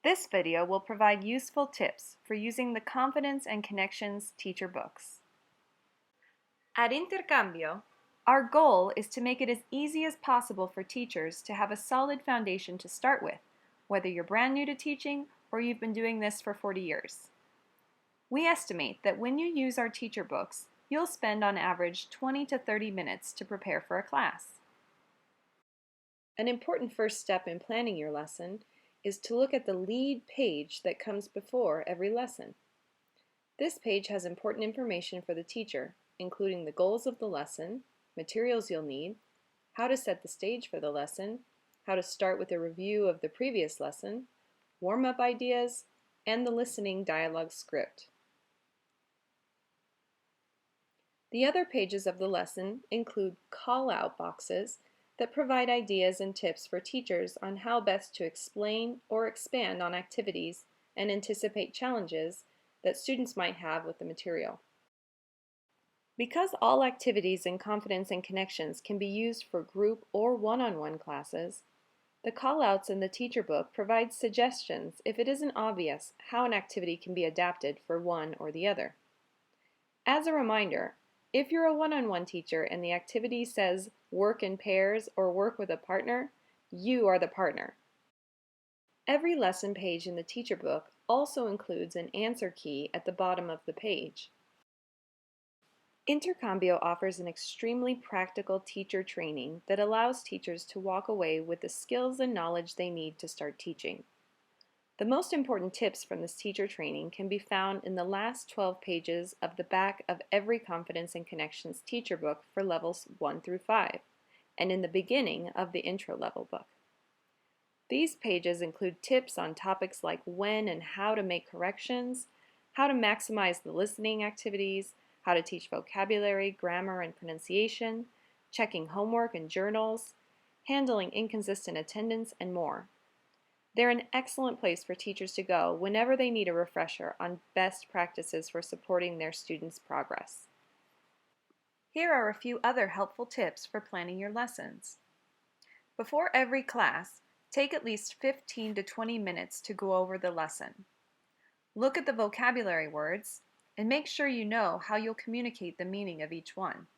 This video will provide useful tips for using the Confidence and Connections teacher books. At Intercambio, our goal is to make it as easy as possible for teachers to have a solid foundation to start with, whether you're brand new to teaching or you've been doing this for 40 years. We estimate that when you use our teacher books, you'll spend on average 20 to 30 minutes to prepare for a class. An important first step in planning your lesson is to look at the lead page that comes before every lesson. This page has important information for the teacher, including the goals of the lesson, materials you'll need, how to set the stage for the lesson, how to start with a review of the previous lesson, warm-up ideas, and the listening dialogue script. The other pages of the lesson include call-out boxes that provide ideas and tips for teachers on how best to explain or expand on activities and anticipate challenges that students might have with the material. Because all activities in Confidence and Connections can be used for group or one-on-one classes, the callouts in the teacher book provide suggestions if it isn't obvious how an activity can be adapted for one or the other. As a reminder, if you're a one-on-one teacher and the activity says work in pairs or work with a partner, you are the partner. Every lesson page in the teacher book also includes an answer key at the bottom of the page. Intercambio offers an extremely practical teacher training that allows teachers to walk away with the skills and knowledge they need to start teaching. The most important tips from this teacher training can be found in the last 12 pages of the back of every Confidence and Connections teacher book for levels 1 through 5, and in the beginning of the intro level book. These pages include tips on topics like when and how to make corrections, how to maximize the listening activities, how to teach vocabulary, grammar, and pronunciation, checking homework and journals, handling inconsistent attendance, and more. They're an excellent place for teachers to go whenever they need a refresher on best practices for supporting their students' progress. Here are a few other helpful tips for planning your lessons. Before every class, take at least 15 to 20 minutes to go over the lesson. Look at the vocabulary words and make sure you know how you'll communicate the meaning of each one.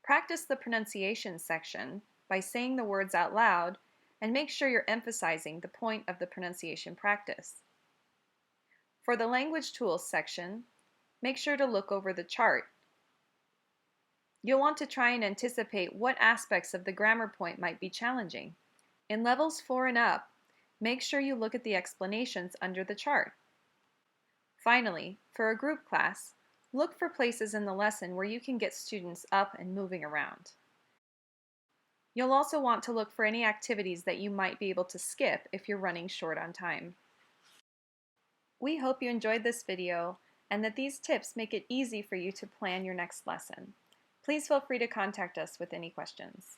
Practice the pronunciation section by saying the words out loud and make sure you're emphasizing the point of the pronunciation practice. For the language tools section, make sure to look over the chart. You'll want to try and anticipate what aspects of the grammar point might be challenging. In levels 4 and up, make sure you look at the explanations under the chart. Finally, for a group class, look for places in the lesson where you can get students up and moving around. You'll also want to look for any activities that you might be able to skip if you're running short on time. We hope you enjoyed this video and that these tips make it easy for you to plan your next lesson. Please feel free to contact us with any questions.